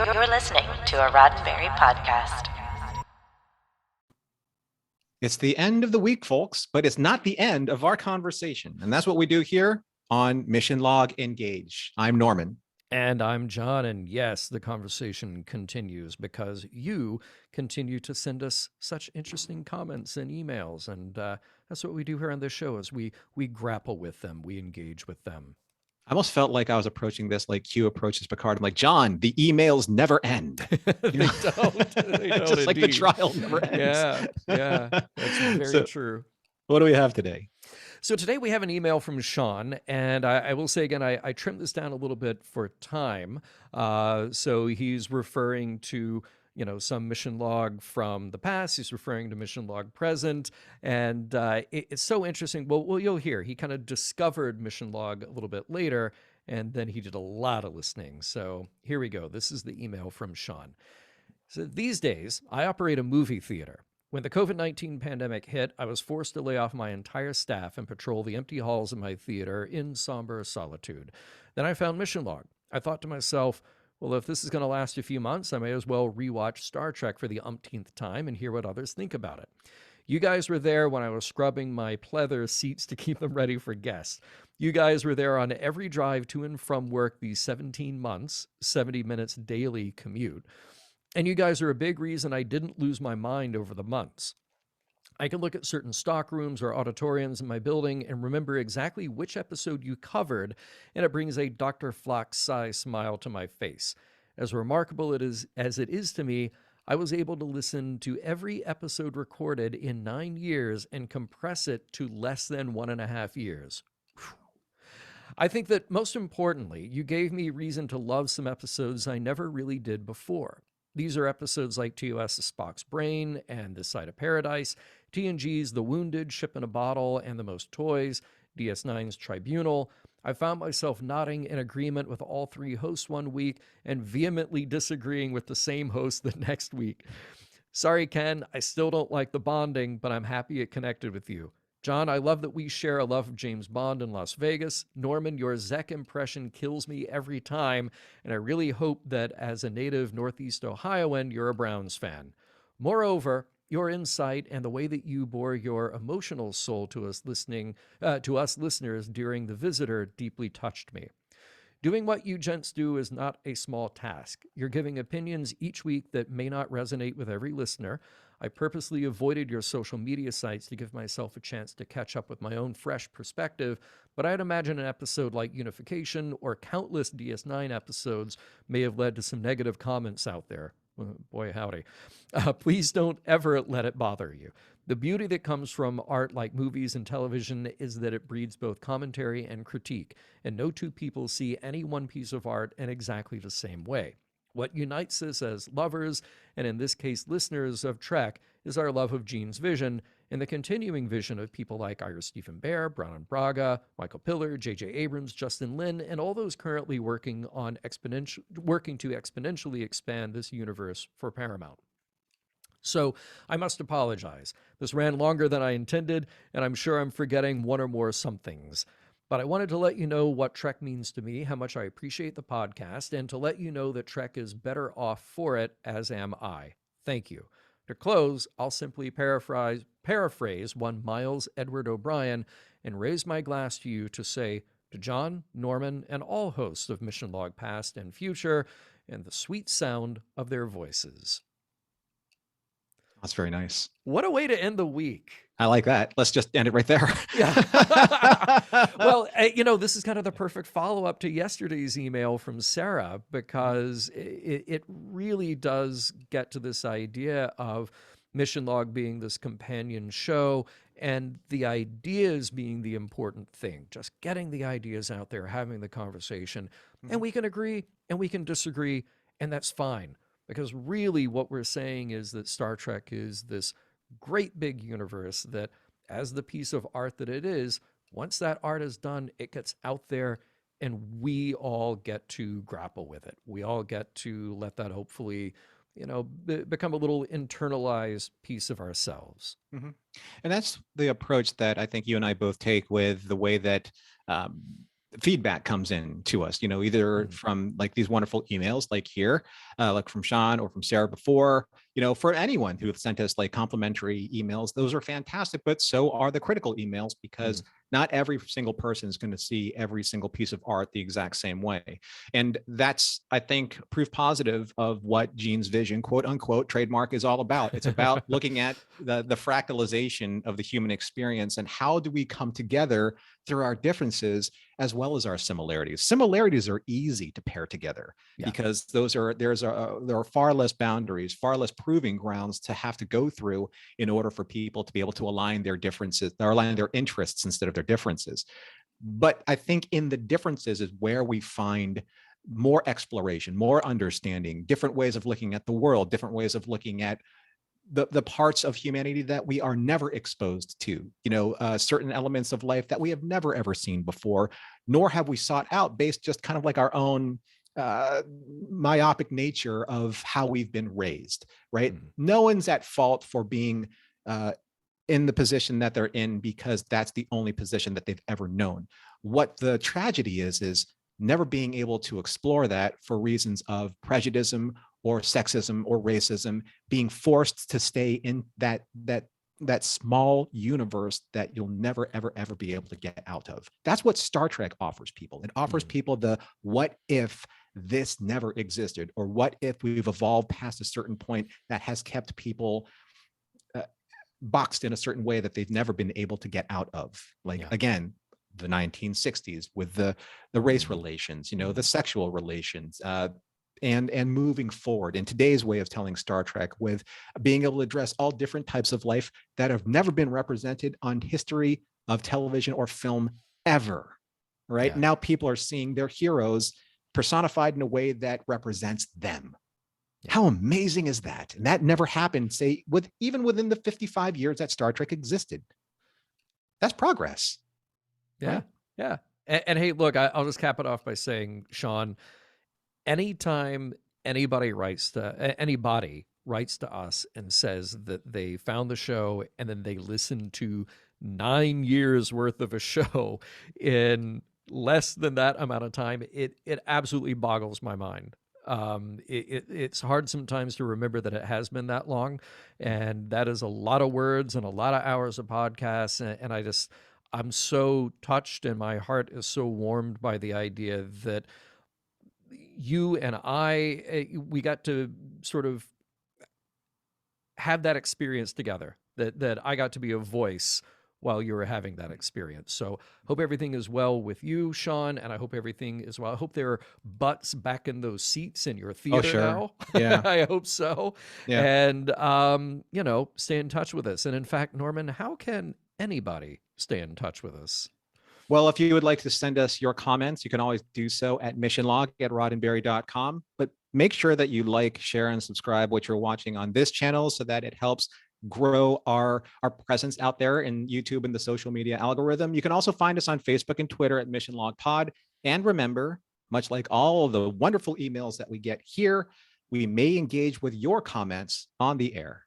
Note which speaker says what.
Speaker 1: You're listening to a Roddenberry podcast.
Speaker 2: It's the end of the week, folks, but it's not the end of our conversation. And that's what we do here on Mission Log Engage. I'm Norman.
Speaker 3: And I'm John, and yes, the conversation continues because you continue to send us such interesting comments and emails, and that's what we do here on this show is we grapple with them, we engage with them.
Speaker 2: I almost felt like I was approaching this like Q approaches Picard. I'm like, John, the emails never end.
Speaker 3: They don't. They don't
Speaker 2: Just like the trial never ends.
Speaker 3: Yeah, that's very true.
Speaker 2: What do we have today?
Speaker 3: So today we have an email from Sean, and I will say again, I trimmed this down a little bit for time. So he's referring to, some mission log from the past. He's referring to mission log present. And it's so interesting. Well, you'll hear. He kind of discovered mission log a little bit later, and then he did a lot of listening. So here we go. This is the email from Sean. So these days, I operate a movie theater. When the COVID-19 pandemic hit, I was forced to lay off my entire staff and patrol the empty halls of my theater in somber solitude. Then I found Mission Log. I thought to myself, well, if this is going to last a few months, I may as well rewatch Star Trek for the umpteenth time and hear what others think about it. You guys were there when I was scrubbing my pleather seats to keep them ready for guests. You guys were there on every drive to and from work these 17 months, 70 minutes daily commute. And you guys are a big reason I didn't lose my mind over the months. I can look at certain stock rooms or auditoriums in my building and remember exactly which episode you covered, and it brings a Dr. Flock-size smile to my face. As remarkable as it is to me, I was able to listen to every episode recorded in 9 years and compress it to less than 1.5 years. Whew. I think that most importantly, you gave me reason to love some episodes I never really did before. These are episodes like TOS's Spock's Brain and This Side of Paradise, TNG's The Wounded, Ship in a Bottle, and The Most Toys, DS9's Tribunal. I found myself nodding in agreement with all three hosts one week and vehemently disagreeing with the same host the next week. Sorry, Ken, I still don't like the bonding, but I'm happy it connected with you. John, I love that we share a love of James Bond in Las Vegas. Norman, your Zek impression kills me every time, and I really hope that as a native Northeast Ohioan, you're a Browns fan. Moreover, your insight and the way that you bore your emotional soul to us listeners during The Visitor deeply touched me. Doing what you gents do is not a small task. You're giving opinions each week that may not resonate with every listener. I purposely avoided your social media sites to give myself a chance to catch up with my own fresh perspective, but I'd imagine an episode like Unification or countless DS9 episodes may have led to some negative comments out there. Boy, howdy. Please don't ever let it bother you. The beauty that comes from art like movies and television is that it breeds both commentary and critique, and no two people see any one piece of art in exactly the same way. What unites us as lovers, and in this case listeners of Trek, is our love of Gene's vision and the continuing vision of people like Ira Stephen Bear, Brown Braga, Michael Piller, J.J. Abrams, Justin Lin, and all those currently working to exponentially expand this universe for Paramount. So I must apologize. This ran longer than I intended, and I'm sure I'm forgetting one or more somethings. But I wanted to let you know what Trek means to me, how much I appreciate the podcast, and to let you know that Trek is better off for it, as am I. Thank you. To close, I'll simply paraphrase one Miles Edward O'Brien and raise my glass to you to say, to John, Norman, and all hosts of Mission Log Past and Future, and the sweet sound of their voices.
Speaker 2: That's very nice.
Speaker 3: What a way to end the week.
Speaker 2: I like that. Let's just end it right there.
Speaker 3: Yeah. Well, this is kind of the perfect follow-up to yesterday's email from Sarah, because it really does get to this idea of Mission Log being this companion show and the ideas being the important thing. Just getting the ideas out there, having the conversation. Mm-hmm. And we can agree and we can disagree, and that's fine. Because really what we're saying is that Star Trek is this great big universe that, as the piece of art that it is, once that art is done, it gets out there and we all get to grapple with it. We all get to let that hopefully, become a little internalized piece of ourselves.
Speaker 2: Mm-hmm. And that's the approach that I think you and I both take with the way that feedback comes in to us, either from like these wonderful emails like here, like from Sean or from Sarah before, for anyone who have sent us like complimentary emails. Those are fantastic, but so are the critical emails, because not every single person is going to see every single piece of art the exact same way. And that's, I think, proof positive of what Gene's vision, quote unquote, trademark, is all about. It's about looking at the fractalization of the human experience, and how do we come together through our differences as well as our similarities. Similarities are easy to pair together because there are far less boundaries, far less proving grounds to have to go through in order for people to be able to align their differences, or align their interests instead of their differences. But I think in the differences is where we find more exploration, more understanding, different ways of looking at the world, different ways of looking at the parts of humanity that we are never exposed to, certain elements of life that we have never ever seen before, nor have we sought out, based just kind of like our own myopic nature of how we've been raised, right? No one's at fault for being in the position that they're in because that's the only position that they've ever known. What the tragedy is never being able to explore that for reasons of prejudice or sexism or racism, being forced to stay in that small universe that you'll never, ever, ever be able to get out of. That's what Star Trek offers people. It offers people the what if this never existed, or what if we've evolved past a certain point that has kept people boxed in a certain way that they've never been able to get out of. Again, the 1960s with the race relations, the sexual relations, and moving forward in today's way of telling Star Trek, with being able to address all different types of life that have never been represented on history of television or film ever, right? Now people are seeing their heroes personified in a way that represents them. How amazing is that? And that never happened, say, even within the 55 years that Star Trek existed. That's progress.
Speaker 3: Yeah.
Speaker 2: Right?
Speaker 3: Yeah. And hey, look, I'll just cap it off by saying, Sean, anytime anybody writes to us and says that they found the show and then they listened to 9 years worth of a show in less than that amount of time, it absolutely boggles my mind. It's hard sometimes to remember that it has been that long, and that is a lot of words and a lot of hours of podcasts. And I'm so touched, and my heart is so warmed by the idea that you and we got to sort of have that experience together, that I got to be a voice while you were having that experience. So hope everything is well with you, Sean, and I hope everything is well. I hope there are butts back in those seats in your theater now.
Speaker 2: Yeah.
Speaker 3: I hope so.
Speaker 2: Yeah.
Speaker 3: And, stay in touch with us. And in fact, Norman, how can anybody stay in touch with us?
Speaker 2: Well, if you would like to send us your comments, you can always do so at missionlog@roddenberry.com. But make sure that you like, share, and subscribe what you're watching on this channel so that it helps grow our presence out there in YouTube and the social media algorithm. You can also find us on Facebook and Twitter at Mission Log Pod. And remember, much like all of the wonderful emails that we get here, we may engage with your comments on the air.